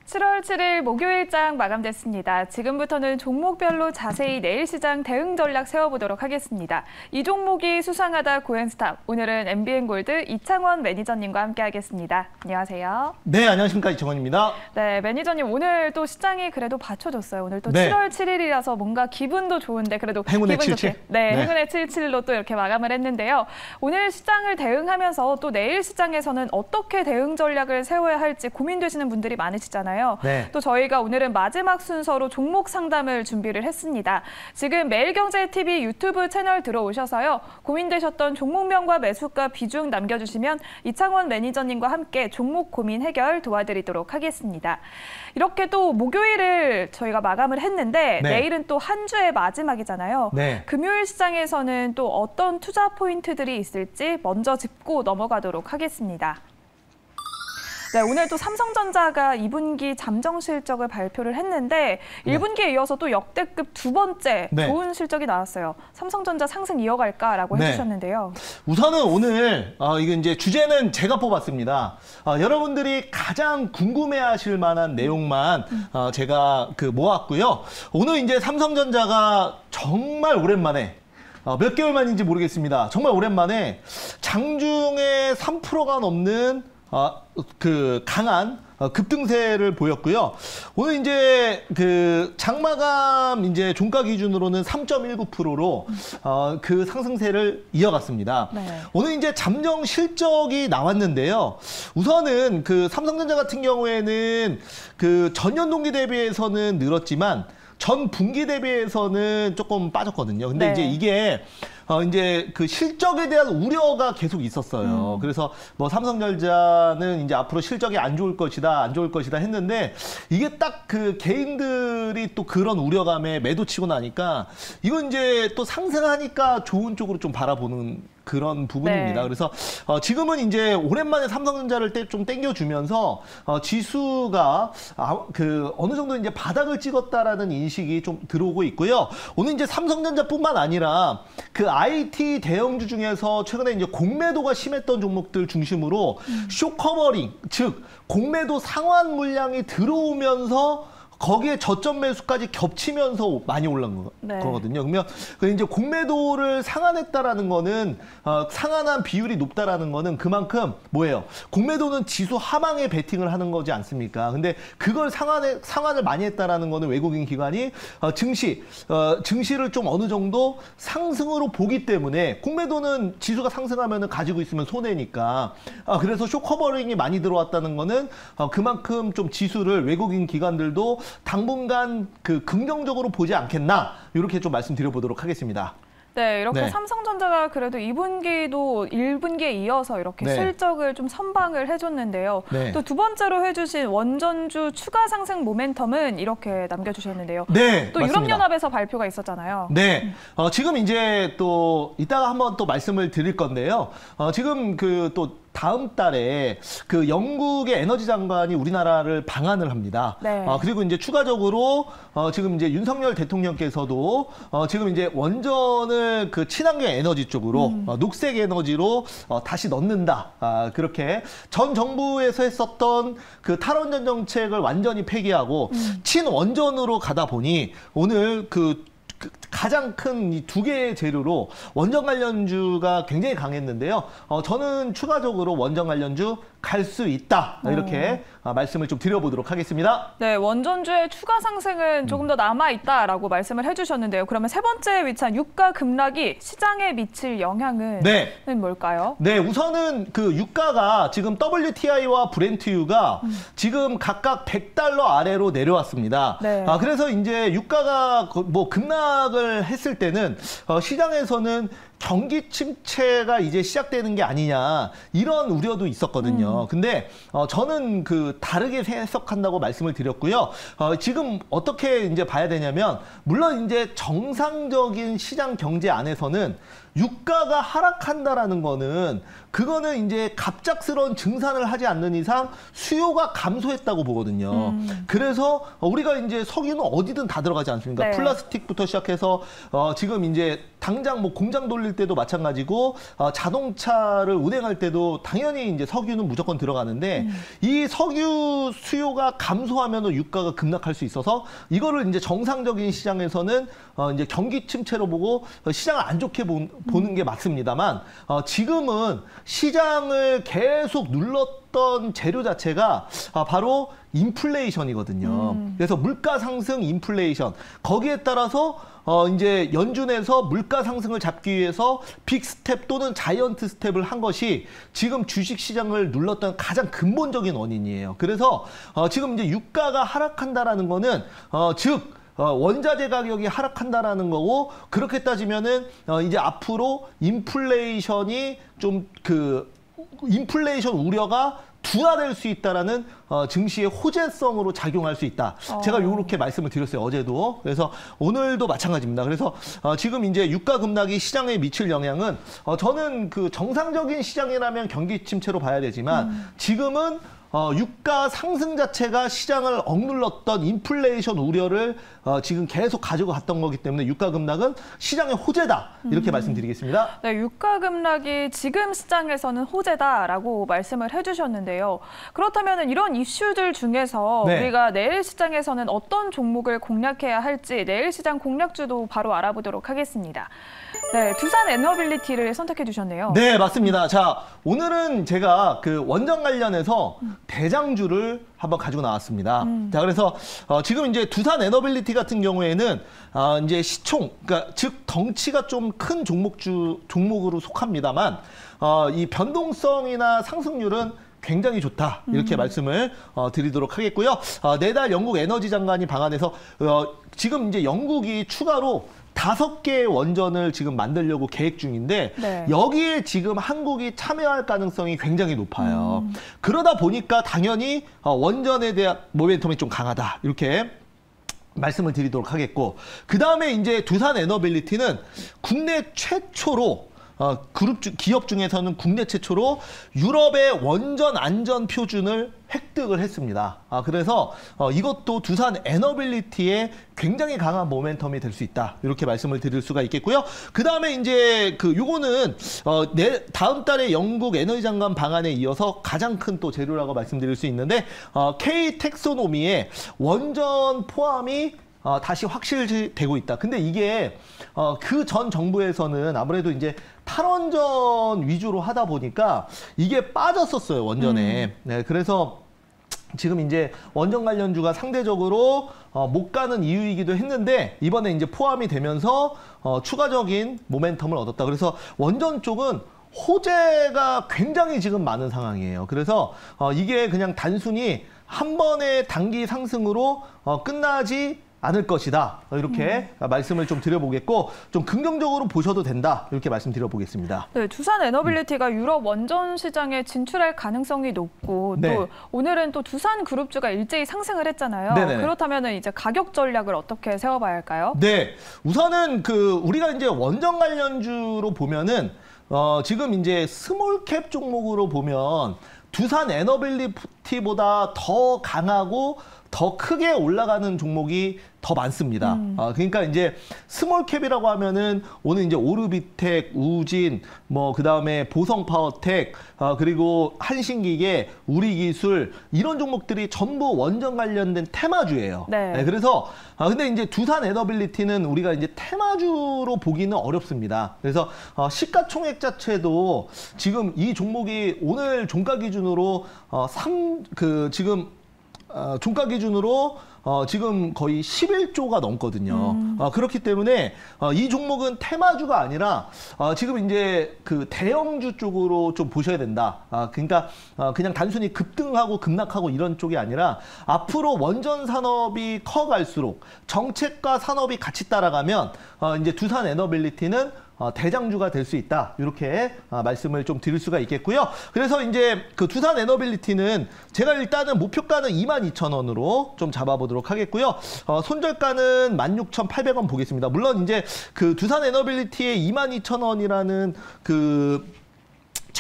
7월 7일 목요일장 마감됐습니다. 지금부터는 종목별로 자세히 내일 시장 대응 전략 세워보도록 하겠습니다. 이 종목이 수상하다 고행스탑. 오늘은 MBN골드 이창원 매니저님과 함께하겠습니다. 안녕하세요. 네, 안녕하십니까. 이창원입니다. 네, 매니저님 오늘 또 시장이 그래도 받쳐줬어요. 오늘 또 네. 7월 7일이라서 뭔가 기분도 좋은데 그래도 행운의 기분 77. 좋게 네, 행운의 77로 또 이렇게 마감을 했는데요. 오늘 시장을 대응하면서 또 내일 시장에서는 어떻게 대응 전략을 세워야 할지 고민되시는 분들이 많으시잖아요. 네. 또 저희가 오늘은 마지막 순서로 종목 상담을 준비를 했습니다. 지금 매일경제TV 유튜브 채널 들어오셔서요. 고민되셨던 종목명과 매수가 비중 남겨주시면 이창원 매니저님과 함께 종목 고민 해결 도와드리도록 하겠습니다. 이렇게 또 목요일을 저희가 마감을 했는데 네. 내일은 또 한 주의 마지막이잖아요. 네. 금요일 시장에서는 또 어떤 투자 포인트들이 있을지 먼저 짚고 넘어가도록 하겠습니다. 네, 오늘 또 삼성전자가 2분기 잠정 실적을 발표를 했는데 1분기에 이어서 또 역대급 두 번째 네. 좋은 실적이 나왔어요. 삼성전자 상승 이어갈까라고 네. 해주셨는데요. 우선은 오늘 이거 이제 주제는 제가 뽑았습니다. 여러분들이 가장 궁금해하실 만한 내용만 제가 모았고요. 오늘 이제 삼성전자가 정말 오랜만에 몇 개월 만인지 모르겠습니다. 정말 오랜만에 장중에 3%가 넘는 강한 급등세를 보였고요. 오늘 이제 장마감 이제 종가 기준으로는 3.19%로 그 상승세를 이어갔습니다. 네. 오늘 이제 잠정 실적이 나왔는데요. 우선은 삼성전자 같은 경우에는 전년 동기 대비해서는 늘었지만 전 분기 대비해서는 조금 빠졌거든요. 근데 네. 이제 이게 이제 실적에 대한 우려가 계속 있었어요. 그래서 뭐 삼성전자는 이제 앞으로 실적이 안 좋을 것이다 했는데 이게 딱 개인들이 또 그런 우려감에 매도치고 나니까 이건 이제 또 상승하니까 좋은 쪽으로 좀 바라보는 그런 부분입니다. 네. 그래서 지금은 이제 오랜만에 삼성전자를 좀 땡겨주면서 지수가 어느 정도 이제 바닥을 찍었다라는 인식이 좀 들어오고 있고요. 오늘 이제 삼성전자뿐만 아니라 IT 대형주 중에서 최근에 이제 공매도가 심했던 종목들 중심으로 쇼커버링, 즉 공매도 상환 물량이 들어오면서 거기에 저점 매수까지 겹치면서 많이 올라간 거거든요. 그러면 이제 공매도를 상환했다라는 거는 상환한 비율이 높다라는 거는 그만큼 뭐예요? 공매도는 지수 하방에 베팅을 하는 거지 않습니까? 근데 그걸 상환을 많이 했다라는 거는 외국인 기관이 증시를 좀 어느 정도 상승으로 보기 때문에 공매도는 지수가 상승하면 가지고 있으면 손해니까 그래서 쇼커버링이 많이 들어왔다는 거는 그만큼 좀 지수를 외국인 기관들도 당분간 긍정적으로 보지 않겠나 이렇게 좀 말씀드려보도록 하겠습니다. 네, 이렇게 네. 삼성전자가 그래도 2분기도 1분기에 이어서 이렇게 네. 실적을 좀 선방을 해줬는데요. 네. 또 두 번째로 해주신 원전주 추가 상승 모멘텀은 이렇게 남겨주셨는데요. 네, 또 맞습니다. 유럽연합에서 발표가 있었잖아요. 네, 지금 이제 또 이따가 한번 또 말씀을 드릴 건데요. 지금 또 다음 달에 영국의 에너지 장관이 우리나라를 방한을 합니다. 네. 그리고 이제 추가적으로 지금 이제 윤석열 대통령께서도 지금 이제 원전을 친환경 에너지 쪽으로 녹색 에너지로 다시 넣는다. 그렇게 전 정부에서 했었던 탈원전 정책을 완전히 폐기하고 친원전으로 가다 보니 오늘 가장 큰 이 두 개의 재료로 원전 관련주가 굉장히 강했는데요. 저는 추가적으로 원전 관련주 갈 수 있다. 이렇게 말씀을 좀 드려보도록 하겠습니다. 네, 원전주의 추가 상승은 조금 더 남아있다라고 말씀을 해주셨는데요. 그러면 세 번째에 위치한 유가 급락이 시장에 미칠 영향은 네. 뭘까요? 네, 우선은 유가가 지금 WTI와 브렌트유가 지금 각각 $100 아래로 내려왔습니다. 네. 그래서 이제 유가가 급락을 했을 때는 시장에서는 경기 침체가 이제 시작되는 게 아니냐 이런 우려도 있었거든요. 근데 저는 다르게 해석한다고 말씀을 드렸고요. 지금 어떻게 이제 봐야 되냐면 물론 이제 정상적인 시장 경제 안에서는 유가가 하락한다라는 거는 그거는 이제 갑작스러운 증산을 하지 않는 이상 수요가 감소했다고 보거든요. 그래서 우리가 이제 석유는 어디든 다 들어가지 않습니까? 네. 플라스틱부터 시작해서 지금 이제 당장 공장 돌릴 만들 때도 마찬가지고 자동차를 운행할 때도 당연히 이제 석유는 무조건 들어가는데 이 석유 수요가 감소하면 유가가 급락할 수 있어서 이거를 이제 정상적인 시장에서는 이제 경기 침체로 보고 시장을 안 좋게 보는 게 맞습니다만 지금은 시장을 계속 눌렀던 재료 자체가 바로 인플레이션이거든요. 그래서 물가 상승, 인플레이션 거기에 따라서 이제 연준에서 물가 상승을 잡기 위해서 빅 스텝 또는 자이언트 스텝을 한 것이 지금 주식 시장을 눌렀던 가장 근본적인 원인이에요. 그래서 지금 이제 유가가 하락한다라는 거는 즉 원자재 가격이 하락한다라는 거고 그렇게 따지면은 이제 앞으로 인플레이션이 좀 인플레이션 우려가 둔화될 수 있다라는 증시의 호재성으로 작용할 수 있다. 제가 이렇게 말씀을 드렸어요. 어제도. 그래서 오늘도 마찬가지입니다. 그래서 지금 이제 유가 급락이 시장에 미칠 영향은 저는 그 정상적인 시장이라면 경기 침체로 봐야 되지만 지금은 유가 상승 자체가 시장을 억눌렀던 인플레이션 우려를 지금 계속 가지고 갔던 거기 때문에 유가 급락은 시장의 호재다. 이렇게 말씀드리겠습니다. 네, 유가 급락이 지금 시장에서는 호재다라고 말씀을 해주셨는데요. 그렇다면 이런 이슈들 중에서 네. 우리가 내일 시장에서는 어떤 종목을 공략해야 할지 내일 시장 공략주도 바로 알아보도록 하겠습니다. 네, 두산 에너빌리티를 선택해 주셨네요. 네, 맞습니다. 자, 오늘은 제가 그 원전 관련해서 대장주를 한번 가지고 나왔습니다. 자, 그래서 지금 이제 두산 에너빌리티 같은 경우에는 이제 시총, 그러니까 즉 덩치가 좀 큰 종목으로 속합니다만 이 변동성이나 상승률은 굉장히 좋다. 이렇게 말씀을 드리도록 하겠고요. 내달 영국 에너지 장관이 방한해서 지금 이제 영국이 추가로 5개의 원전을 지금 만들려고 계획 중인데 네. 여기에 지금 한국이 참여할 가능성이 굉장히 높아요. 그러다 보니까 당연히 원전에 대한 모멘텀이 좀 강하다. 이렇게 말씀을 드리도록 하겠고 그다음에 이제 두산 에너빌리티는 국내 최초로 기업 중에서는 국내 최초로 유럽의 원전 안전 표준을 획득을 했습니다. 그래서 이것도 두산 에너빌리티의 굉장히 강한 모멘텀이 될 수 있다. 이렇게 말씀을 드릴 수가 있겠고요. 그 다음에 이제 요거는 다음 달에 영국 에너지 장관 방안에 이어서 가장 큰 또 재료라고 말씀드릴 수 있는데 K 텍소노미의 원전 포함이 다시 확실되고 있다. 근데 이게 그 전 정부에서는 아무래도 이제 탈원전 위주로 하다 보니까 이게 빠졌었어요, 원전에. 네, 그래서 지금 이제 원전 관련주가 상대적으로 못 가는 이유이기도 했는데 이번에 이제 포함이 되면서 추가적인 모멘텀을 얻었다. 그래서 원전 쪽은 호재가 굉장히 지금 많은 상황이에요. 그래서 이게 그냥 단순히 한 번의 단기 상승으로 끝나지 않을 것이다. 이렇게 말씀을 좀 드려보겠고 좀 긍정적으로 보셔도 된다. 이렇게 말씀드려보겠습니다. 네, 두산 에너빌리티가 유럽 원전 시장에 진출할 가능성이 높고 네. 또 오늘은 또 두산 그룹주가 일제히 상승을 했잖아요. 네네. 그렇다면 이제 가격 전략을 어떻게 세워봐야 할까요? 네, 우선은 우리가 이제 원전 관련주로 보면은 지금 이제 스몰캡 종목으로 보면 두산 에너빌리티보다 더 강하고 더 크게 올라가는 종목이 더 많습니다. 그러니까 이제 스몰캡이라고 하면은 오늘 이제 오르비텍, 우진, 그 다음에 보성파워텍, 그리고 한신기계, 우리기술 이런 종목들이 전부 원전 관련된 테마주예요. 네. 네, 그래서 근데 이제 두산 에너빌리티는 우리가 이제 테마주로 보기는 어렵습니다. 그래서 시가총액 자체도 지금 이 종목이 오늘 종가 기준으로 지금 종가 기준으로 지금 거의 11조가 넘거든요. 그렇기 때문에 이 종목은 테마주가 아니라 지금 이제 대형주 쪽으로 좀 보셔야 된다. 그러니까 그냥 단순히 급등하고 급락하고 이런 쪽이 아니라 앞으로 원전 산업이 커갈수록 정책과 산업이 같이 따라가면 이제 두산 에너빌리티는 대장주가 될 수 있다. 이렇게 말씀을 좀 드릴 수가 있겠고요. 그래서 이제 두산 에너빌리티는 제가 일단은 목표가는 22,000원으로 좀 잡아보도록 하겠고요. 손절가는 16,800원 보겠습니다. 물론 이제 두산 에너빌리티의 22,000원이라는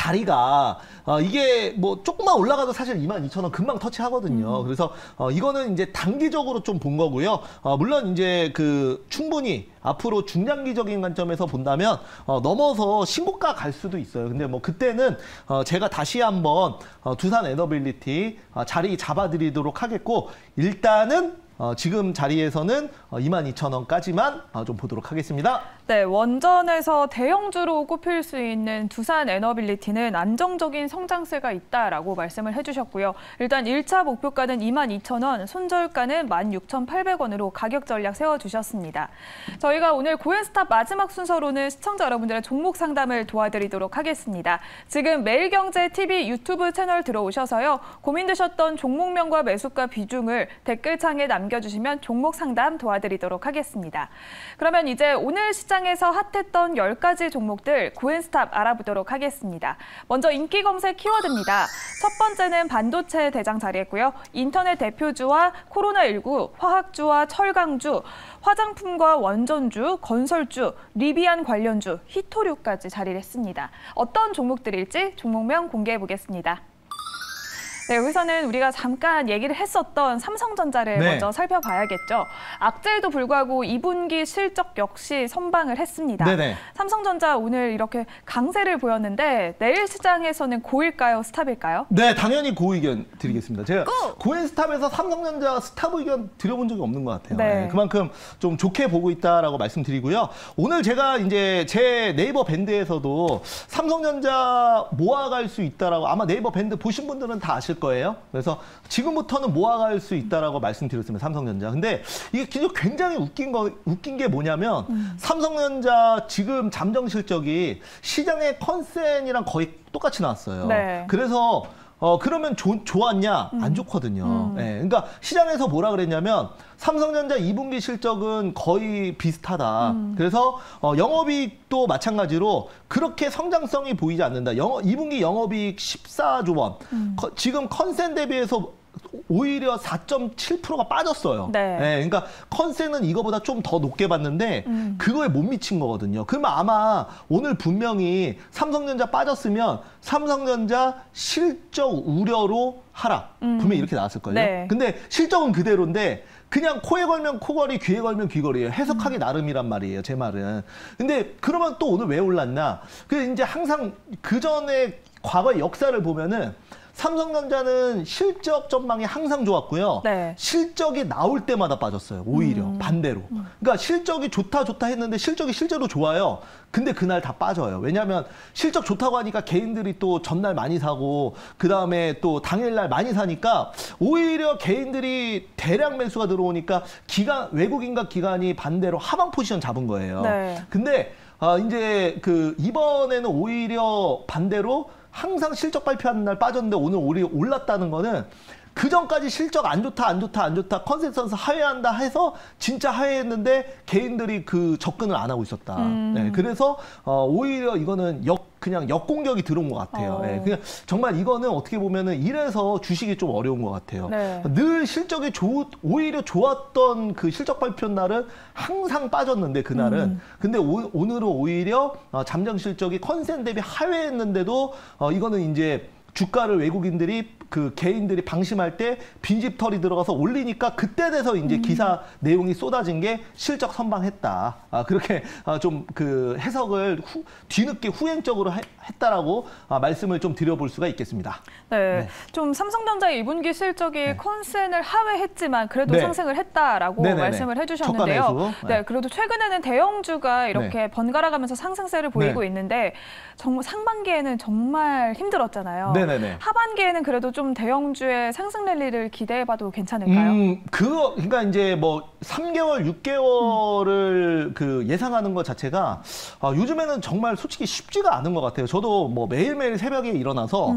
자리가 이게 뭐 조금만 올라가도 사실 22,000원 금방 터치하거든요. 그래서 이거는 이제 단기적으로 좀 본 거고요. 물론 이제 그 충분히 앞으로 중장기적인 관점에서 본다면 넘어서 신고가 갈 수도 있어요. 근데 뭐 그때는 제가 다시 한번 두산 에너빌리티 자리 잡아드리도록 하겠고, 일단은 지금 자리에서는 22,000원까지만 좀 보도록 하겠습니다. 네, 원전에서 대형주로 꼽힐 수 있는 두산 에너빌리티는 안정적인 성장세가 있다라고 말씀을 해주셨고요. 일단 1차 목표가는 22,000원, 손절가는 16,800원으로 가격 전략 세워주셨습니다. 저희가 오늘 고엔스탑 마지막 순서로는 시청자 여러분들의 종목 상담을 도와드리도록 하겠습니다. 지금 매일경제TV 유튜브 채널 들어오셔서요. 고민되셨던 종목명과 매수가 비중을 댓글창에 남겨주시면 종목 상담 도와드리도록 하겠습니다. 그러면 이제 오늘 시장에서 핫했던 10가지 종목들 고엔스탑 알아보도록 하겠습니다. 먼저 인기 검색 키워드입니다. 첫 번째는 반도체 대장 자리했고요. 인터넷 대표주와 코로나19, 화학주와 철강주, 화장품과 원전주, 건설주, 리비안 관련주, 히토류까지 자리를 했습니다. 어떤 종목들일지 종목명 공개해 보겠습니다. 네, 여기서는 우리가 잠깐 얘기를 했었던 삼성전자를 네. 먼저 살펴봐야겠죠. 악재에도 불구하고 2분기 실적 역시 선방을 했습니다. 네네. 삼성전자 오늘 이렇게 강세를 보였는데 내일 시장에서는 고일까요, 스탑일까요? 네, 당연히 고 의견 드리겠습니다. 제가 고엔스탑에서 삼성전자 스탑 의견 드려본 적이 없는 것 같아요. 네. 네, 그만큼 좀 좋게 보고 있다라고 말씀드리고요. 오늘 제가 이제 제 네이버 밴드에서도 삼성전자 모아갈 수 있다라고, 아마 네이버 밴드 보신 분들은 다 아실 거예요. 그래서 지금부터는 모아갈 수 있다라고 말씀드렸습니다. 삼성전자. 근데 이게 굉장히 웃긴 게 뭐냐면 삼성전자 지금 잠정 실적이 시장의 컨센이랑 거의 똑같이 나왔어요. 네. 그래서 그러면 좋았냐? 안 좋거든요. 예, 그러니까 시장에서 뭐라 그랬냐면 삼성전자 2분기 실적은 거의 비슷하다. 그래서 영업이익도 마찬가지로 그렇게 성장성이 보이지 않는다. 2분기 영업이익 14조 원. 지금 컨센 대비해서 오히려 4.7%가 빠졌어요. 네. 네, 그러니까 컨센은 이거보다 좀 더 높게 봤는데 그거에 못 미친 거거든요. 그러면 아마 오늘 분명히 삼성전자 빠졌으면 삼성전자 실적 우려로 하락. 분명히 이렇게 나왔을 거예요. 네. 근데 실적은 그대로인데 그냥 코에 걸면 코걸이, 귀에 걸면 귀걸이에요. 해석하기 나름이란 말이에요, 제 말은. 근데 그러면 또 오늘 왜 올랐나? 그 이제 항상 그 전에 과거의 역사를 보면은 삼성전자는 실적 전망이 항상 좋았고요. 네. 실적이 나올 때마다 빠졌어요. 오히려 반대로. 그러니까 실적이 좋다 했는데 실적이 실제로 좋아요. 근데 그날 다 빠져요. 왜냐하면 실적 좋다고 하니까 개인들이 또 전날 많이 사고 그다음에 또 당일날 많이 사니까 오히려 개인들이 대량 매수가 들어오니까 외국인과 기관이 반대로 하방 포지션 잡은 거예요. 네. 근데 이제 그 이번에는 오히려 반대로 항상 실적 발표하는 날 빠졌는데 오늘 올랐다는 거는 그 전까지 실적 안 좋다 컨센서스 하회한다 해서 진짜 하회했는데 개인들이 그 접근을 안 하고 있었다. 네, 그래서 오히려 이거는 그냥 역공격이 들어온 것 같아요. 네, 그냥 정말 이거는 어떻게 보면은 이래서 주식이 좀 어려운 것 같아요. 네. 늘 실적이 오히려 좋았던 그 실적 발표 날은 항상 빠졌는데 그날은 근데 오늘은 오히려 잠정 실적이 컨센 대비 하회했는데도 이거는 이제 주가를 외국인들이 그 개인들이 방심할 때 빈집털이 들어가서 올리니까 그때 돼서 이제 기사 내용이 쏟아진 게 실적 선방했다. 그렇게 좀 그 해석을 뒤늦게 후행적으로 했다라고 말씀을 좀 드려볼 수가 있겠습니다. 네, 네. 좀 삼성전자의 2분기 실적이 컨센을 하회했지만 그래도 네. 상승을 했다라고 네네네. 말씀을 해주셨는데요. 저가 매수. 네, 그래도 최근에는 대형주가 이렇게 번갈아가면서 상승세를 보이고 네. 있는데 정말 상반기에는 정말 힘들었잖아요. 네네네. 하반기에는 그래도 좀 대형주의 상승 랠리를 기대해봐도 괜찮을까요? 그러니까 이제 뭐 3개월, 6개월을 그 예상하는 것 자체가 요즘에는 정말 솔직히 쉽지가 않은 것 같아요. 저도 뭐 매일매일 새벽에 일어나서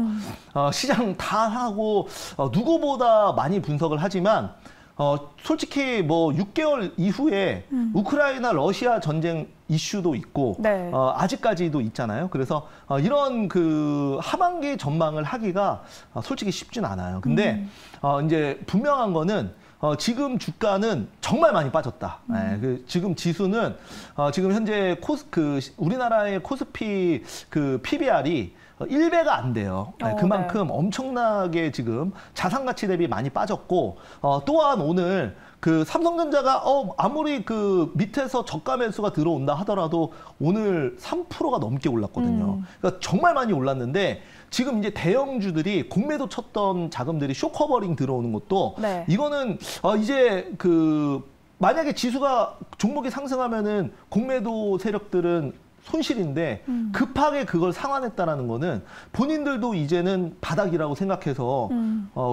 시장 다 하고 누구보다 많이 분석을 하지만 솔직히 뭐 6개월 이후에 우크라이나 러시아 전쟁 이슈도 있고 네. 아직까지도 있잖아요. 그래서 이런 그 하반기 전망을 하기가 솔직히 쉽진 않아요. 근데 이제 분명한 거는 지금 주가는 정말 많이 빠졌다. 네, 지금 지수는 지금 현재 우리나라의 코스피 그 PBR이 1배가 안 돼요. 그만큼 네. 엄청나게 지금 자산 가치 대비 많이 빠졌고 또한 오늘 그 삼성전자가 아무리 그 밑에서 저가 매수가 들어온다 하더라도 오늘 3%가 넘게 올랐거든요. 그러니까 정말 많이 올랐는데 지금 이제 대형주들이 공매도 쳤던 자금들이 쇼커버링 들어오는 것도 네. 이거는 이제 그 만약에 지수가 종목이 상승하면은 공매도 세력들은 손실인데 급하게 그걸 상환했다라는 거는 본인들도 이제는 바닥이라고 생각해서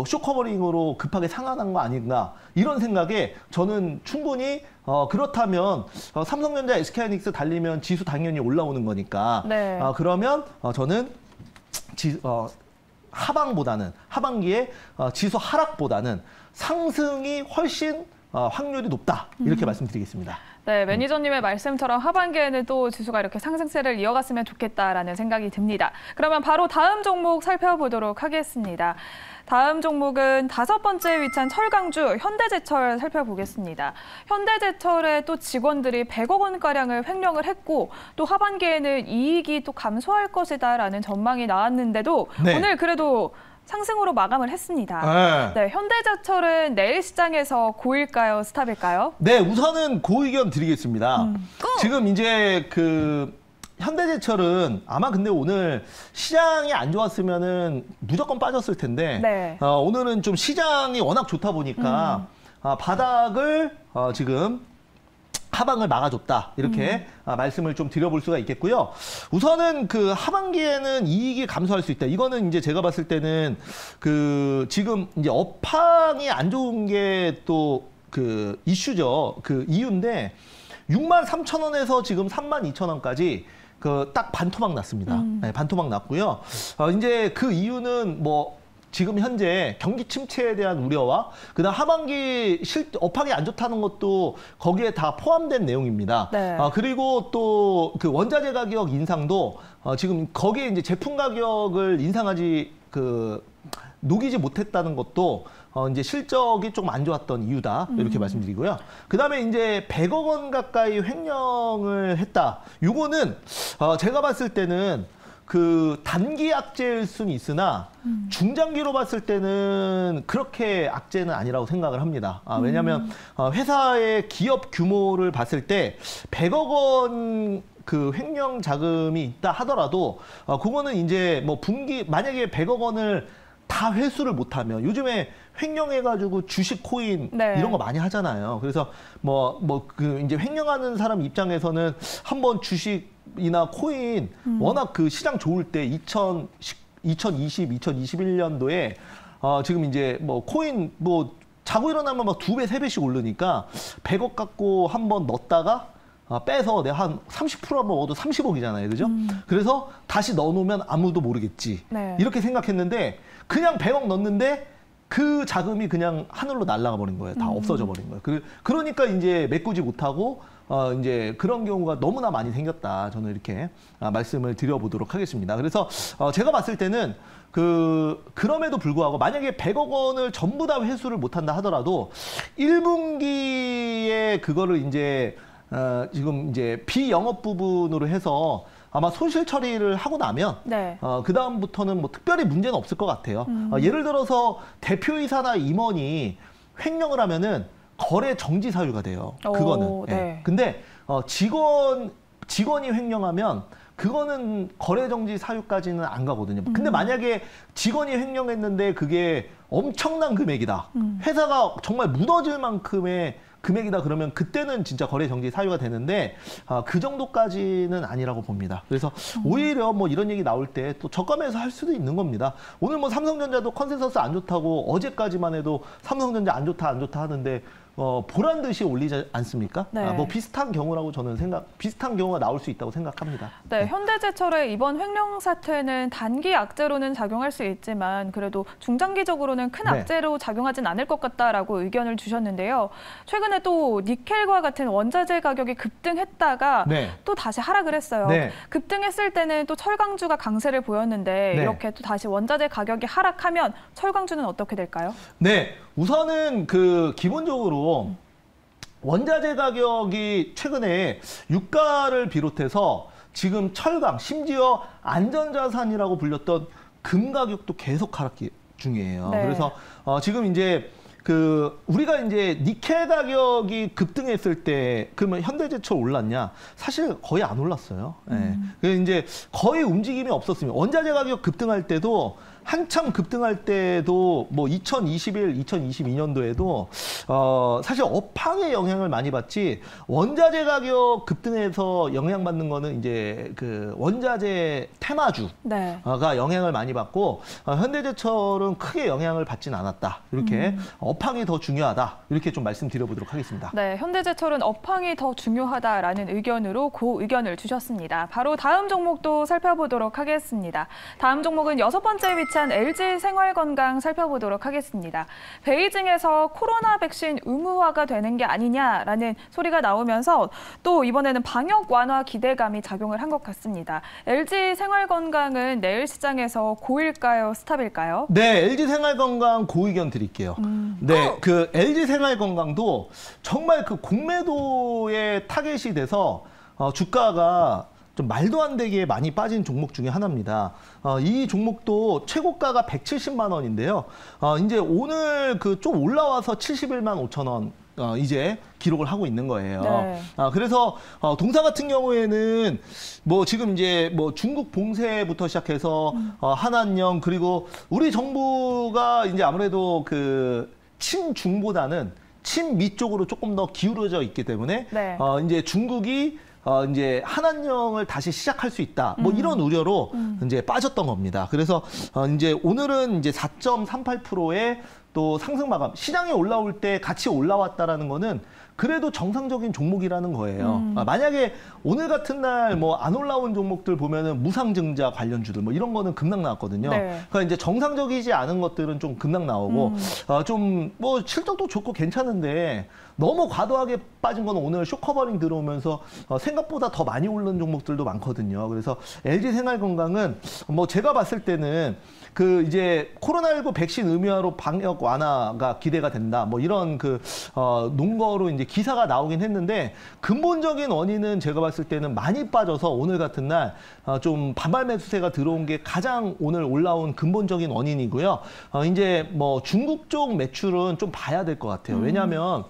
쇼커버링으로 급하게 상환한 거 아닌가 이런 생각에 저는 충분히 그렇다면 삼성전자, SK하이닉스 달리면 지수 당연히 올라오는 거니까 네. 그러면 저는 하반기에 지수 하락보다는 상승이 훨씬 확률이 높다 이렇게 말씀드리겠습니다. 네, 매니저님의 말씀처럼 하반기에는 또 지수가 이렇게 상승세를 이어갔으면 좋겠다라는 생각이 듭니다. 그러면 바로 다음 종목 살펴보도록 하겠습니다. 다음 종목은 5번째에 위치한 철강주 현대제철 살펴보겠습니다. 현대제철의 또 직원들이 100억 원가량을 횡령을 했고 또 하반기에는 이익이 또 감소할 것이다라는 전망이 나왔는데도 네. 오늘 그래도 상승으로 마감을 했습니다. 네, 현대제철은 내일 시장에서 고일까요, 스탑일까요? 네, 우선은 그 의견 드리겠습니다. 지금 이제 그 현대제철은 아마 근데 오늘 시장이 안 좋았으면은 무조건 빠졌을 텐데 네. 오늘은 좀 시장이 워낙 좋다 보니까 바닥을 지금 하방을 막아줬다 이렇게 말씀을 좀 드려볼 수가 있겠고요. 우선은 그 하반기에는 이익이 감소할 수 있다. 이거는 이제 제가 봤을 때는 그 지금 이제 업황이 안 좋은 게 또 그 이슈죠. 그 이유인데 63,000원에서 지금 32,000원까지 그 딱 반토막 났습니다. 네, 반토막 났고요. 이제 그 이유는 뭐 지금 현재 경기 침체에 대한 우려와 그다음 하반기 업황이 안 좋다는 것도 거기에 다 포함된 내용입니다. 네. 그리고 또 그 원자재 가격 인상도 지금 거기에 이제 제품 가격을 인상하지 녹이지 못했다는 것도 이제 실적이 좀 안 좋았던 이유다 이렇게 말씀드리고요. 그다음에 이제 100억 원 가까이 횡령을 했다. 요거는 제가 봤을 때는 그 단기 악재일 수는 있으나 중장기로 봤을 때는 그렇게 악재는 아니라고 생각을 합니다. 왜냐하면 회사의 기업 규모를 봤을 때 100억 원 그 횡령 자금이 있다 하더라도 그거는 이제 뭐 분기 만약에 100억 원을 다 회수를 못하면 요즘에 횡령해가지고 주식 코인 네. 이런 거 많이 하잖아요. 그래서 그 이제 횡령하는 사람 입장에서는 한번 주식이나 코인 워낙 그 시장 좋을 때 2020, 2021년도에 지금 이제 뭐 코인 뭐 자고 일어나면 막 2배, 3배씩 오르니까 100억 갖고 한번 넣었다가 빼서 내가 한 30% 먹어도 30억이잖아요. 그죠? 그래서 다시 넣어놓으면 아무도 모르겠지. 네. 이렇게 생각했는데 그냥 100억 넣었는데 그 자금이 그냥 하늘로 날아가 버린 거예요. 다 없어져 버린 거예요. 그러니까 이제 메꾸지 못하고 이제 그런 경우가 너무나 많이 생겼다. 저는 이렇게 말씀을 드려보도록 하겠습니다. 그래서 제가 봤을 때는 그럼에도 불구하고 만약에 100억 원을 전부 다 회수를 못한다 하더라도 1분기에 그거를 이제 지금 이제 비영업 부분으로 해서 아마 손실 처리를 하고 나면 네. 그다음부터는 뭐 특별히 문제는 없을 것 같아요. 예를 들어서 대표이사나 임원이 횡령을 하면은 거래 정지 사유가 돼요. 그거는. 네. 예. 근데 직원이 횡령하면 그거는 거래 정지 사유까지는 안 가거든요. 근데 만약에 직원이 횡령했는데 그게 엄청난 금액이다. 회사가 정말 무너질 만큼의 금액이다 그러면 그때는 진짜 거래 정지 사유가 되는데 그 정도까지는 아니라고 봅니다. 그래서 오히려 뭐 이런 얘기 나올 때 또 저가매수 할 수도 있는 겁니다. 오늘 뭐 삼성전자도 컨센서스 안 좋다고 어제까지만 해도 삼성전자 안 좋다 하는데 보란 듯이 올리지 않습니까? 네. 뭐 비슷한 경우라고 저는 비슷한 경우가 나올 수 있다고 생각합니다. 네, 현대제철의 이번 횡령 사태는 단기 악재로는 작용할 수 있지만 그래도 중장기적으로는 큰 네. 악재로 작용하진 않을 것 같다라고 의견을 주셨는데요. 최근에 또 니켈과 같은 원자재 가격이 급등했다가 네. 또 다시 하락을 했어요. 네. 급등했을 때는 또 철강주가 강세를 보였는데 네. 이렇게 또 다시 원자재 가격이 하락하면 철강주는 어떻게 될까요? 네, 우선은 기본적으로 원자재 가격이 최근에 유가를 비롯해서 지금 철강, 심지어 안전자산이라고 불렸던 금 가격도 계속 하락 중이에요. 네. 그래서 지금 이제 우리가 이제 니켈 가격이 급등했을 때 그러면 현대제철 올랐냐? 사실 거의 안 올랐어요. 그래서 이제 거의 움직임이 없었습니다. 원자재 가격 급등할 때도 한참 급등할 때도 뭐 2021, 2022년도에도 사실 업황의 영향을 많이 받지 원자재 가격 급등해서 영향받는 거는 이제 그 원자재 테마주가 영향을 많이 받고 현대제철은 크게 영향을 받진 않았다. 이렇게 업황이 더 중요하다. 이렇게 좀 말씀드려보도록 하겠습니다. 네, 현대제철은 업황이 더 중요하다라는 의견으로 그 의견을 주셨습니다. 바로 다음 종목도 살펴보도록 하겠습니다. 다음 종목은 6번째 위치한 LG 생활건강 살펴보도록 하겠습니다. 베이징에서 코로나 백신 의무화가 되는 게 아니냐라는 소리가 나오면서 또 이번에는 방역 완화 기대감이 작용을 한 것 같습니다. LG 생활건강은 내일 시장에서 고일까요, 스탑일까요? 네, LG 생활건강 고 의견 드릴게요. 네, 그 LG 생활건강도 정말 그 공매도에 타겟이 돼서 주가가 좀 말도 안 되게 많이 빠진 종목 중에 하나입니다. 이 종목도 최고가가 170만 원인데요. 이제 오늘 그 좀 올라와서 71만 5천 원 이제 기록을 하고 있는 거예요. 네. 그래서 동사 같은 경우에는 뭐 지금 이제 뭐 중국 봉쇄부터 시작해서 한한령 그리고 우리 정부가 이제 아무래도 그 친중보다는 친미 쪽으로 조금 더 기울어져 있기 때문에 네. 이제 중국이 이제 한한령을 다시 시작할 수 있다. 뭐 이런 우려로 이제 빠졌던 겁니다. 그래서 이제 오늘은 이제 4.38%의 또 상승 마감. 시장에 올라올 때 같이 올라왔다라는 거는 그래도 정상적인 종목이라는 거예요. 만약에 오늘 같은 날 뭐 안 올라온 종목들 보면은 무상증자 관련주들 뭐 이런 거는 급락 나왔거든요. 네. 그러니까 이제 정상적이지 않은 것들은 좀 급락 나오고 좀 뭐 실적도 좋고 괜찮은데 너무 과도하게 빠진 건 오늘 쇼커버링 들어오면서 생각보다 더 많이 오른 종목들도 많거든요. 그래서 LG 생활건강은 뭐 제가 봤을 때는 그 이제 코로나19 백신 의무화로 방역 완화가 기대가 된다. 뭐 이런 그 논거로 이제 기사가 나오긴 했는데 근본적인 원인은 제가 봤을 때는 많이 빠져서 오늘 같은 날 좀 반발 매수세가 들어온 게 가장 오늘 올라온 근본적인 원인이고요. 이제 뭐 중국 쪽 매출은 좀 봐야 될 것 같아요. 왜냐하면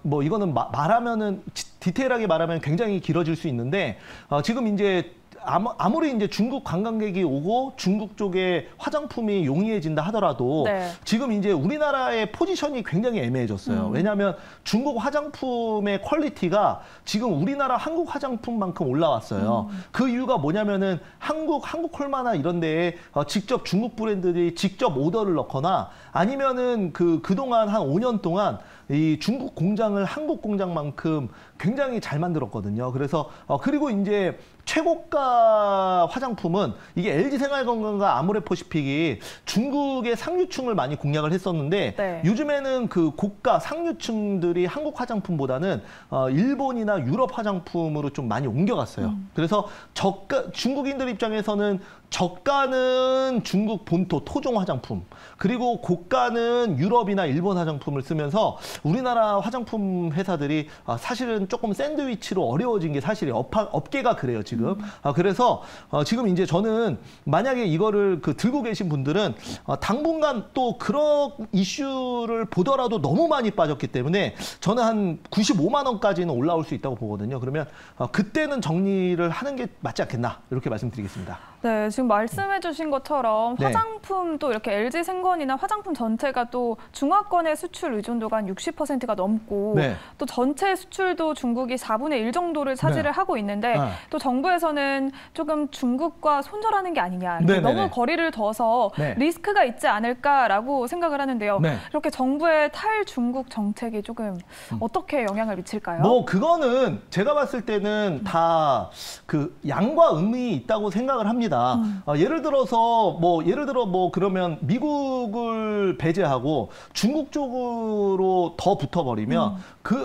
뭐 이거는 말하면은 디테일하게 말하면 굉장히 길어질 수 있는데 지금 이제 아무리 이제 중국 관광객이 오고 중국 쪽에 화장품이 용이해진다 하더라도 네. 지금 이제 우리나라의 포지션이 굉장히 애매해졌어요. 왜냐하면 중국 화장품의 퀄리티가 지금 우리나라 한국 화장품만큼 올라왔어요. 그 이유가 뭐냐면은 한국 콜마나 이런 데에 직접 중국 브랜드들이 직접 오더를 넣거나 아니면은 그동안 한 5년 동안 이 중국 공장을 한국 공장만큼 굉장히 잘 만들었거든요. 그래서 그리고 이제 최고가 화장품은 이게 LG 생활건강과 아모레퍼시픽이 중국의 상류층을 많이 공략을 했었는데 네. 요즘에는 그 고가 상류층들이 한국 화장품보다는 일본이나 유럽 화장품으로 좀 많이 옮겨갔어요. 그래서 중국인들 입장에서는 저가는 중국 본토 토종 화장품 그리고 고가는 유럽이나 일본 화장품을 쓰면서 우리나라 화장품 회사들이 사실은 조금 샌드위치로 어려워진 게 사실이에요. 업계가 그래요 지금. 그래서 지금 이제 저는 만약에 이거를 들고 계신 분들은 당분간 또 그런 이슈를 보더라도 너무 많이 빠졌기 때문에 저는 한 95만 원까지는 올라올 수 있다고 보거든요. 그러면 그때는 정리를 하는 게 맞지 않겠나 이렇게 말씀드리겠습니다. 네, 지금 말씀해주신 것처럼 네. 화장품도 이렇게 LG 생건이나 화장품 전체가 또 중화권의 수출 의존도가 한 60%가 넘고 네. 또 전체 수출도 중국이 4분의 1 정도를 차지를 네. 하고 있는데 네. 또 정부에서는 조금 중국과 손절하는 게 아니냐, 네, 너무 네, 네. 거리를 둬서 네. 리스크가 있지 않을까라고 생각을 하는데요. 네. 이렇게 정부의 탈중국 정책이 조금 어떻게 영향을 미칠까요? 뭐 그거는 제가 봤을 때는 다 그 양과 음이 있다고 생각을 합니다. 합니다. 예를 들어 뭐 그러면 미국을 배제하고 중국 쪽으로 더 붙어버리면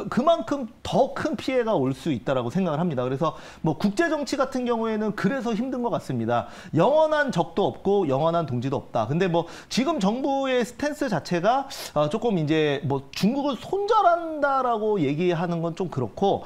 그만큼 더 큰 피해가 올 수 있다라고 생각을 합니다. 그래서 뭐 국제 정치 같은 경우에는 그래서 힘든 것 같습니다. 영원한 적도 없고 영원한 동지도 없다. 근데 뭐 지금 정부의 스탠스 자체가 조금 이제 뭐 중국을 손절한다라고 얘기하는 건 좀 그렇고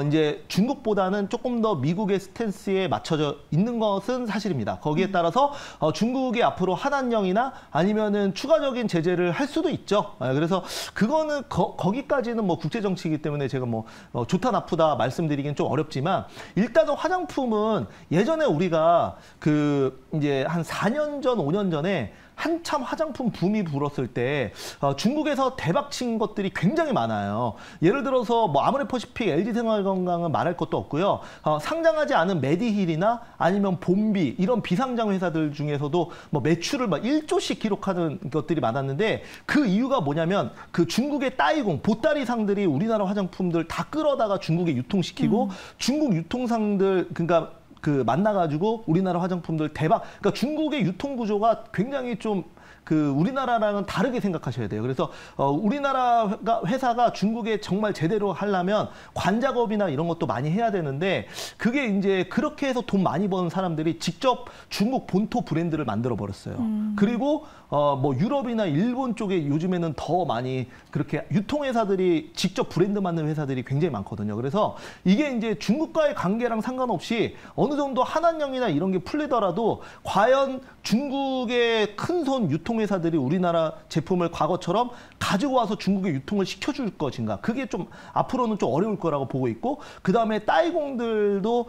이제 중국보다는 조금 더 미국의 스탠스에 맞춰져 있는 것은 사실입니다. 거기에 따라서 중국이 앞으로 하한령이나 아니면은 추가적인 제재를 할 수도 있죠. 그래서 그거는 거기까지는 뭐 국제 정치이기 때문에 제가 뭐 좋다 나쁘다 말씀드리기는 좀 어렵지만 일단은 화장품은 예전에 우리가 그 이제 한 4년 전, 5년 전에 한참 화장품 붐이 불었을 때 중국에서 대박친 것들이 굉장히 많아요. 예를 들어서 뭐 아모레퍼시픽, LG생활건강은 말할 것도 없고요. 상장하지 않은 메디힐이나 아니면 봄비 이런 비상장 회사들 중에서도 뭐 매출을 막 1조씩 기록하는 것들이 많았는데 그 이유가 뭐냐면 그 중국의 따이공, 보따리상들이 우리나라 화장품들 다 끌어다가 중국에 유통시키고 중국 유통상들 그러니까 그 만나가지고 우리나라 화장품들 대박. 그러니까 중국의 유통 구조가 굉장히 좀 그 우리나라랑은 다르게 생각하셔야 돼요. 그래서 우리나라 회사가 중국에 정말 제대로 하려면 관작업이나 이런 것도 많이 해야 되는데 그게 이제 그렇게 해서 돈 많이 버는 사람들이 직접 중국 본토 브랜드를 만들어 버렸어요. 그리고 뭐 유럽이나 일본 쪽에 요즘에는 더 많이 그렇게 유통회사들이 직접 브랜드 만드는 회사들이 굉장히 많거든요. 그래서 이게 이제 중국과의 관계랑 상관없이 어느 정도 한한령이나 이런 게 풀리더라도 과연 중국의 큰손 유통회사들이 우리나라 제품을 과거처럼 가지고 와서 중국에 유통을 시켜줄 것인가. 그게 좀 앞으로는 좀 어려울 거라고 보고 있고 그다음에 따이공들도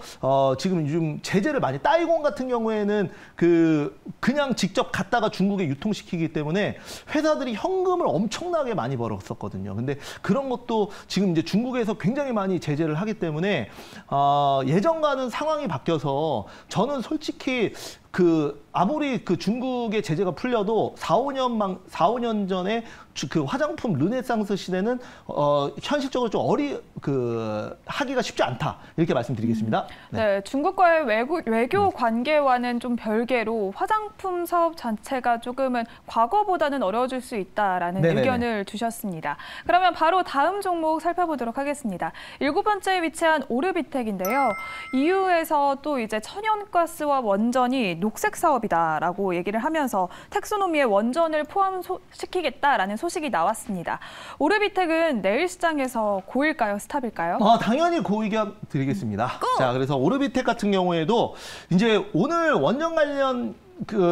지금 요즘 제재를 많이 따이공 같은 경우에는 그냥 직접 갖다가 중국에 유통시키기 때문에 회사들이 현금을 엄청나게 많이 벌었었거든요. 근데 그런 것도 지금 이제 중국에서 굉장히 많이 제재를 하기 때문에 예전과는 상황이 바뀌어서 저는 솔직히 아무리 그 중국의 제재가 풀려도 4, 5년 전에 그 화장품 르네상스 시대는 현실적으로 좀 하기가 쉽지 않다. 이렇게 말씀드리겠습니다. 네, 중국과의 외교 관계와는 좀 별개로 화장품 사업 자체가 조금은 과거보다는 어려워질 수 있다라는 의견을 주셨습니다. 그러면 바로 다음 종목 살펴보도록 하겠습니다. 7번째에 위치한 오르비텍인데요. EU에서 또 이제 천연가스와 원전이 녹색 사업이다라고 얘기를 하면서 텍소노미에 원전을 포함시키겠다라는 소식이 나왔습니다. 오르비텍은 내일 시장에서 고일까요, 스탑일까요? 당연히 고 의견 드리겠습니다. 자, 그래서 오르비텍 같은 경우에도 이제 오늘 원전 관련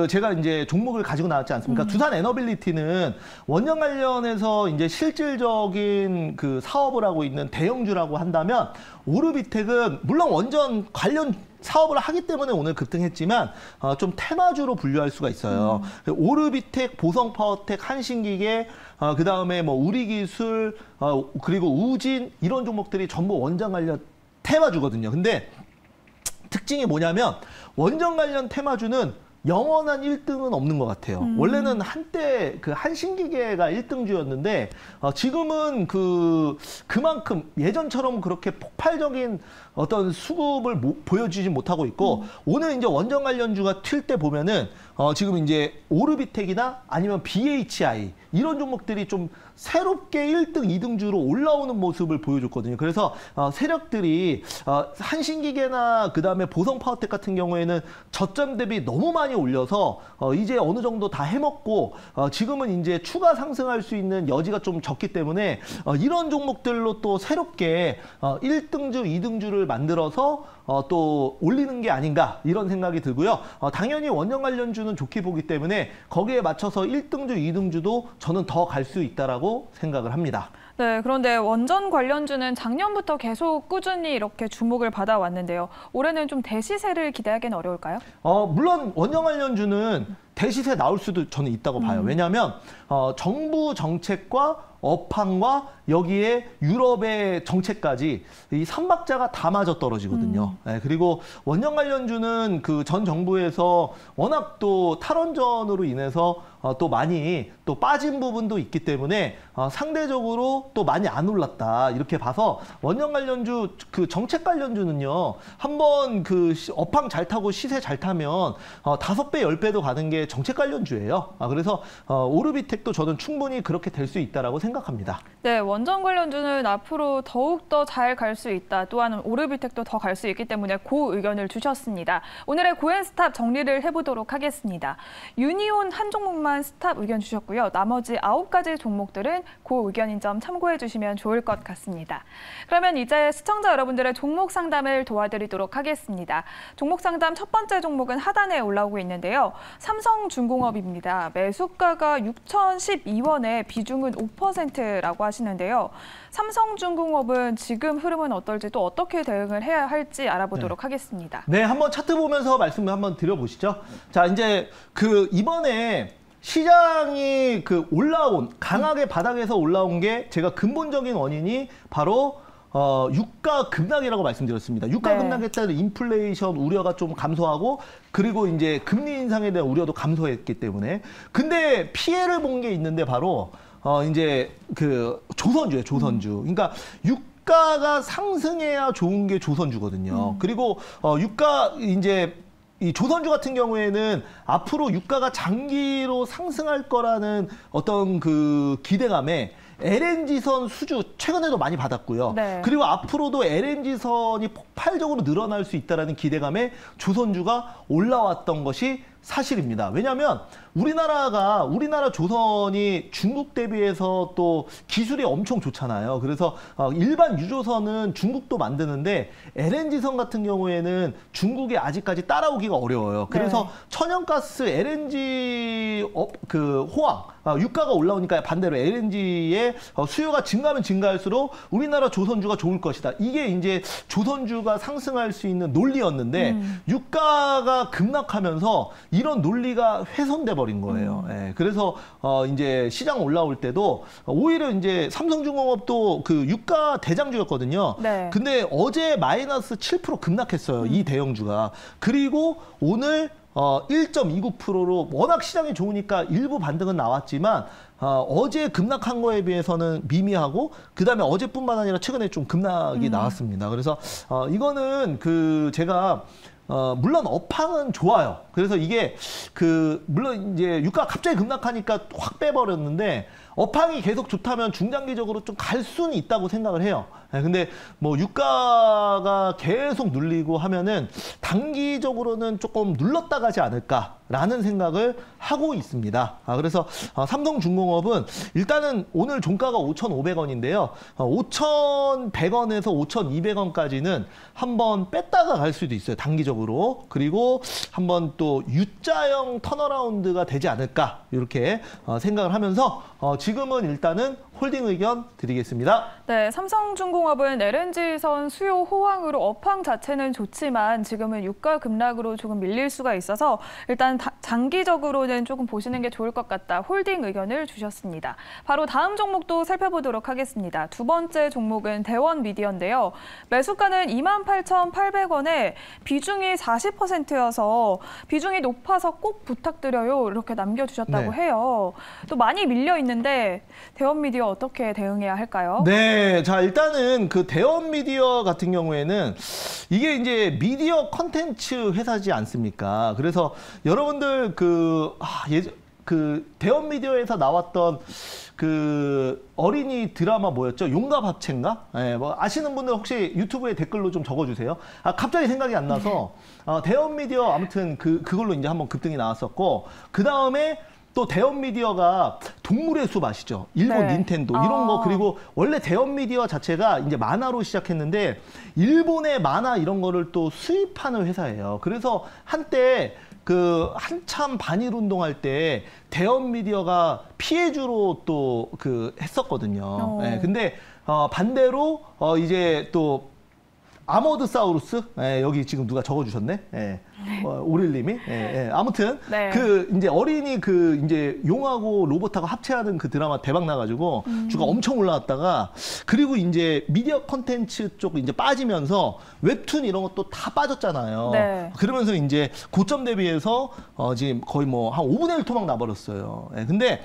제가 이제 종목을 가지고 나왔지 않습니까? 두산 에너빌리티는 원전 관련해서 이제 실질적인 그 사업을 하고 있는 대형주라고 한다면 오르비텍은 물론 원전 관련 사업을 하기 때문에 오늘 급등했지만 좀 테마주로 분류할 수가 있어요. 오르비텍, 보성파워텍, 한신기계, 그다음에 뭐 우리기술, 그리고 우진 이런 종목들이 전부 원전 관련 테마주거든요. 근데 특징이 뭐냐면 원전 관련 테마주는 영원한 1등은 없는 것 같아요. 원래는 한때 그 한신기계가 1등주였는데 지금은 그만큼 예전처럼 그렇게 폭발적인 어떤 수급을 보여주지 못하고 있고 오늘 이제 원전 관련주가 튈 때 보면은 지금 이제 오르비텍이나 아니면 BHI 이런 종목들이 좀 새롭게 1등, 2등주로 올라오는 모습을 보여줬거든요. 그래서 세력들이 한신기계나 그다음에 보성파워텍 같은 경우에는 저점 대비 너무 많이 올려서 이제 어느 정도 다 해먹고 지금은 이제 추가 상승할 수 있는 여지가 좀 적기 때문에 이런 종목들로 또 새롭게 1등주, 2등주를 만들어서 또 올리는 게 아닌가 이런 생각이 들고요. 당연히 원전 관련주는 좋게 보기 때문에 거기에 맞춰서 1등주, 2등주도 저는 더 갈 수 있다라고 생각을 합니다. 네, 그런데 원전 관련주는 작년부터 계속 꾸준히 이렇게 주목을 받아왔는데요. 올해는 좀 대시세를 기대하기는 어려울까요? 물론 원전 관련주는 대시세 나올 수도 저는 있다고 봐요. 왜냐하면 정부 정책과 업황과 여기에 유럽의 정책까지 이 3박자가 다 맞아 떨어지거든요. 네, 그리고 원전 관련주는 그 전 정부에서 워낙 또 탈원전으로 인해서 또 많이 또 빠진 부분도 있기 때문에 상대적으로 또 많이 안 올랐다 이렇게 봐서 원전 관련주 그 정책 관련주는요 한번 그 업황 잘 타고 시세 잘 타면 5배 10배도 가는 게 정책 관련주예요. 그래서 오르비텍도 저는 충분히 그렇게 될 수 있다라고 생각합니다. 네, 원전 관련주는 앞으로 더욱 더 잘 갈 수 있다. 또한 오르비텍도 더 갈 수 있기 때문에 고 의견을 주셨습니다. 오늘의 고엔스탑 정리를 해보도록 하겠습니다. 유니온 한 종목만 스탑 의견 주셨고요. 나머지 9가지 종목들은 고 의견인 점 참고해 주시면 좋을 것 같습니다. 그러면 이제 시청자 여러분들의 종목 상담을 도와드리도록 하겠습니다. 종목 상담 첫 번째 종목은 하단에 올라오고 있는데요. 삼성중공업입니다. 매수가가 6,012원에 비중은 5%라고 하시는데요. 삼성중공업은 지금 흐름은 어떨지 또 어떻게 대응을 해야 할지 알아보도록 하겠습니다. 네, 한번 차트 보면서 말씀을 한번 드려보시죠. 자, 이제 그 이번에 시장이 그 강하게 바닥에서 올라온 게 제가 근본적인 원인이 바로 유가 급락이라고 말씀드렸습니다. 유가 급락에 따른 인플레이션 우려가 좀 감소하고 그리고 이제 금리 인상에 대한 우려도 감소했기 때문에 근데 피해를 본 게 있는데 바로 이제 그 조선주예요, 조선주. 그러니까 유가가 상승해야 좋은 게 조선주거든요. 그리고 유가 이제 이 조선주 같은 경우에는 앞으로 유가가 장기로 상승할 거라는 어떤 그 기대감에 LNG선 수주 최근에도 많이 받았고요. 네. 그리고 앞으로도 LNG선이 폭발적으로 늘어날 수 있다는 기대감에 조선주가 올라왔던 것이 사실입니다. 왜냐하면 우리나라 조선이 중국 대비해서 또 기술이 엄청 좋잖아요. 그래서 일반 유조선은 중국도 만드는데 LNG선 같은 경우에는 중국이 아직까지 따라오기가 어려워요. 그래서 천연가스 LNG 호황 유가가 올라오니까 반대로 LNG의 수요가 증가하면 증가할수록 우리나라 조선주가 좋을 것이다. 이게 이제 조선주가 상승할 수 있는 논리였는데 유가가 급락하면서 이런 논리가 훼손돼 버린 거예요. 예, 그래서 이제 시장 올라올 때도 오히려 이제 삼성중공업도 그 유가 대장주였거든요. 네. 근데 어제 마이너스 7% 급락했어요. 이 대형주가. 그리고 오늘 1.29%로 워낙 시장이 좋으니까 일부 반등은 나왔지만 어제 급락한 거에 비해서는 미미하고 그다음에 어제뿐만 아니라 최근에 좀 급락이 나왔습니다. 그래서 이거는 그 제가 물론 업황은 좋아요. 그래서 이게 물론 이제 유가가 갑자기 급락하니까 확 빼버렸는데 업황이 계속 좋다면 중장기적으로 좀 갈 수는 있다고 생각을 해요. 근데 뭐 유가가 계속 눌리고 하면은 단기적으로는 조금 눌렀다 가지 않을까라는 생각을 하고 있습니다. 그래서 삼성중공업은 일단은 오늘 종가가 5,500원인데요. 5,100원에서 5,200원까지는 한번 뺐다가 갈 수도 있어요. 단기적으로. 그리고 한번 또 U자형 턴어라운드가 되지 않을까 이렇게 생각을 하면서 지금은 일단은 홀딩 의견 드리겠습니다. 네, 삼성중공업은 LNG선 수요 호황으로 업황 자체는 좋지만 지금은 유가 급락으로 조금 밀릴 수가 있어서 일단 장기적으로는 조금 보시는 게 좋을 것 같다. 홀딩 의견을 주셨습니다. 바로 다음 종목도 살펴보도록 하겠습니다. 두 번째 종목은 대원미디어인데요. 매수가는 28,800원에 비중이 40%여서 비중이 높아서 꼭 부탁드려요. 이렇게 남겨주셨다고 해요. 또 많이 밀려 있는데 대원미디어 어떻게 대응해야 할까요? 네, 자 일단은 그 대원미디어 같은 경우에는 이게 이제 미디어 컨텐츠 회사지 않습니까? 그래서 여러분들 그 대원미디어에서 나왔던 그 어린이 드라마 뭐였죠? 용과 밥채인가? 네, 뭐 아시는 분들 혹시 유튜브에 댓글로 좀 적어주세요. 갑자기 생각이 안 나서 대원미디어 아무튼 그걸로 이제 한번 급등이 나왔었고 그 다음에 또 대원미디어가 동물의 숲 아시죠? 일본 닌텐도 이런 거 그리고 원래 대원미디어 자체가 이제 만화로 시작했는데 일본의 만화 이런 거를 또 수입하는 회사예요. 그래서 한때 한참 반일 운동할 때 대원미디어가 피해주로 또 했었거든요. 네, 근데 반대로 이제 또 아모드사우루스 여기 지금 누가 적어주셨네. 오릴님이. 아무튼 네. 그 이제 어린이 그 이제 용하고 로봇하고 합체하는 그 드라마 대박 나가지고 주가 엄청 올라왔다가 그리고 이제 미디어 콘텐츠 쪽 이제 빠지면서 웹툰 이런 것도 다 빠졌잖아요. 네. 그러면서 이제 고점 대비해서 지금 거의 뭐 한 5분의 1 토막 나버렸어요. 근데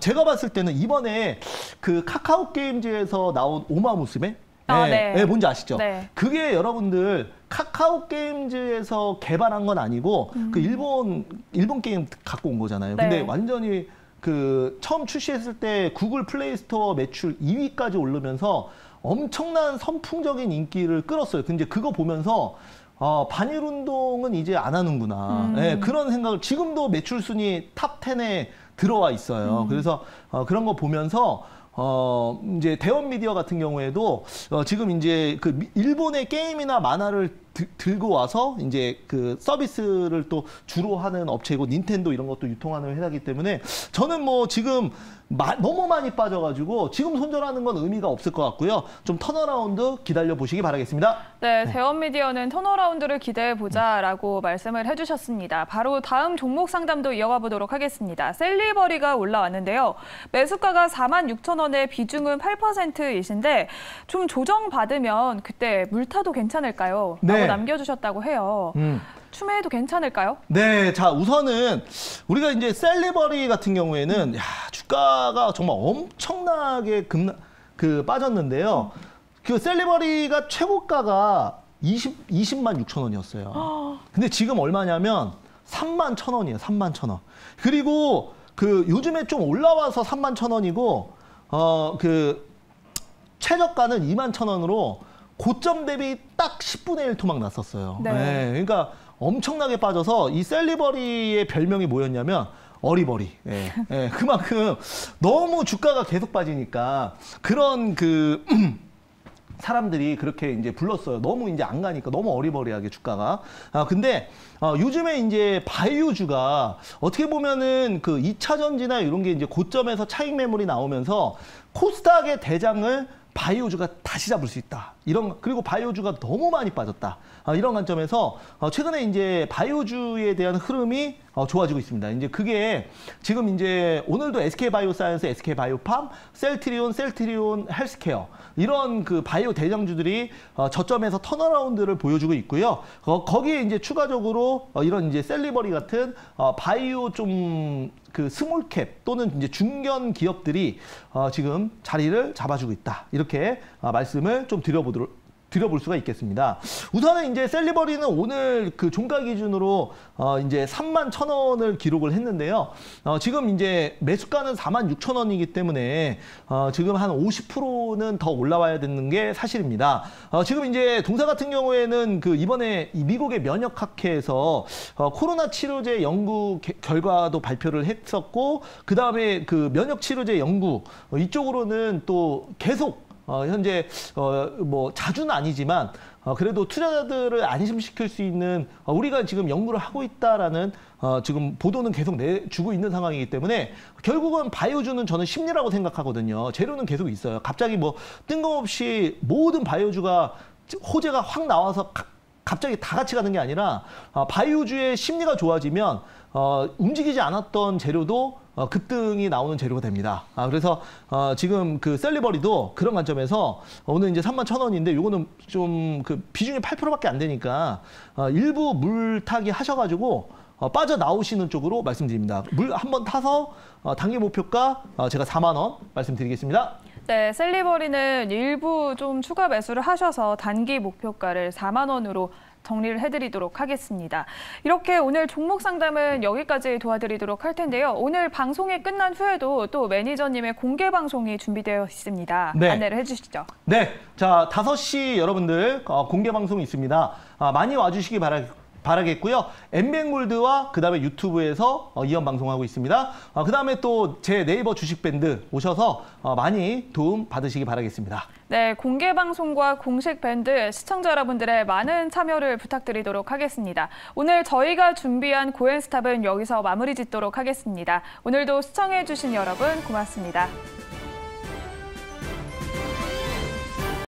제가 봤을 때는 이번에 그 카카오 게임즈에서 나온 오마무스메 네, 뭔지 아시죠? 네. 그게 여러분들 카카오 게임즈에서 개발한 건 아니고 그 일본 게임 갖고 온 거잖아요. 네. 근데 완전히 그 처음 출시했을 때 구글 플레이 스토어 매출 2위까지 오르면서 엄청난 선풍적인 인기를 끌었어요. 근데 그거 보면서 반일 운동은 이제 안 하는구나. 그런 생각을 지금도 매출 순위 탑 10에 들어와 있어요. 그래서 그런 거 보면서 이제 대원 미디어 같은 경우에도 지금 이제 그 일본의 게임이나 만화를 들고 와서 이제 그 서비스를 또 주로 하는 업체이고 닌텐도 이런 것도 유통하는 회사이기 때문에 저는 뭐 지금 너무 많이 빠져가지고 지금 손절하는 건 의미가 없을 것 같고요. 좀 턴어라운드 기다려 보시기 바라겠습니다. 네, 대원미디어는 턴어라운드를 기대해보자라고 말씀을 해주셨습니다. 바로 다음 종목 상담도 이어가 보도록 하겠습니다. 셀리버리가 올라왔는데요. 매수가가 46,000원에 비중은 8%이신데 좀 조정받으면 그때 물타도 괜찮을까요? 네. 라고 남겨주셨다고 해요. 추매해도 괜찮을까요? 네, 자 우선은 우리가 이제 셀리버리 같은 경우에는 주가가 정말 엄청나게 빠졌는데요. 그 셀리버리가 최고가가 20만 6천 원이었어요. 근데 지금 얼마냐면 3만 1천 원이에요. 3만 1천 원. 그리고 그 요즘에 좀 올라와서 3만 1천 원이고 그 최저가는 2만 1천 원으로 고점 대비 딱 10분의 1 토막 났었어요. 네. 그러니까 엄청나게 빠져서 이 셀리버리의 별명이 뭐였냐면 어리버리. 그만큼 너무 주가가 계속 빠지니까 그런 그 사람들이 그렇게 이제 불렀어요. 너무 이제 안 가니까 너무 어리버리하게 주가가. 근데 요즘에 이제 바이오주가 어떻게 보면은 그 2차 전지나 이런 게 이제 고점에서 차익 매물이 나오면서 코스닥의 대장을 바이오주가 다시 잡을 수 있다. 그리고 바이오주가 너무 많이 빠졌다. 이런 관점에서 최근에 이제 바이오주에 대한 흐름이 좋아지고 있습니다. 이제 그게 지금 이제 오늘도 SK바이오사이언스, SK바이오팜, 셀트리온 헬스케어 이런 그 바이오 대장주들이 저점에서 턴어라운드를 보여주고 있고요. 거기에 이제 추가적으로 이런 이제 셀리버리 같은 바이오 좀 그 스몰캡 또는 이제 중견 기업들이 지금 자리를 잡아주고 있다. 이렇게 말씀을 좀 드려볼 수가 있겠습니다. 우선은 이제 셀리버리는 오늘 그 종가 기준으로 이제 3만 1천 원을 기록을 했는데요. 지금 이제 매수가는 4만 6천 원이기 때문에 지금 한 50%는 더 올라와야 되는 게 사실입니다. 지금 이제 동사 같은 경우에는 그 이번에 미국의 면역학회에서 코로나 치료제 연구 결과도 발표를 했었고 그 다음에 그 면역 치료제 연구 이쪽으로는 또 계속 현재 뭐 자주는 아니지만 그래도 투자자들을 안심시킬 수 있는 우리가 지금 연구를 하고 있다라는 지금 보도는 계속 내주고 있는 상황이기 때문에 결국은 바이오주는 저는 심리라고 생각하거든요. 재료는 계속 있어요. 갑자기 뭐 뜬금없이 모든 바이오주가 호재가 확 나와서 갑자기 다 같이 가는 게 아니라 바이오주의 심리가 좋아지면 움직이지 않았던 재료도 급등이 나오는 재료가 됩니다. 그래서 지금 그 셀리버리도 그런 관점에서 오늘 이제 3만 1천 원인데 요거는 좀 그 비중이 8%밖에 안 되니까 일부 물타기 하셔가지고 빠져나오시는 쪽으로 말씀드립니다. 물 한번 타서 단기 목표가 제가 4만 원 말씀드리겠습니다. 네, 셀리버리는 일부 좀 추가 매수를 하셔서 단기 목표가를 4만 원으로 정리를 해드리도록 하겠습니다. 이렇게 오늘 종목 상담은 여기까지 도와드리도록 할 텐데요. 오늘 방송이 끝난 후에도 또 매니저님의 공개 방송이 준비되어 있습니다. 네. 안내를 해주시죠. 네, 자 5시 여러분들 공개 방송이 있습니다. 많이 와주시기 바라겠고요. 엠뱅골드와 그다음에 유튜브에서 이연 방송하고 있습니다. 그다음에 또 제 네이버 주식밴드 오셔서 많이 도움 받으시기 바라겠습니다. 네, 공개 방송과 공식 밴드 시청자 여러분들의 많은 참여를 부탁드리도록 하겠습니다. 오늘 저희가 준비한 고엔스탑은 여기서 마무리 짓도록 하겠습니다. 오늘도 시청해주신 여러분 고맙습니다.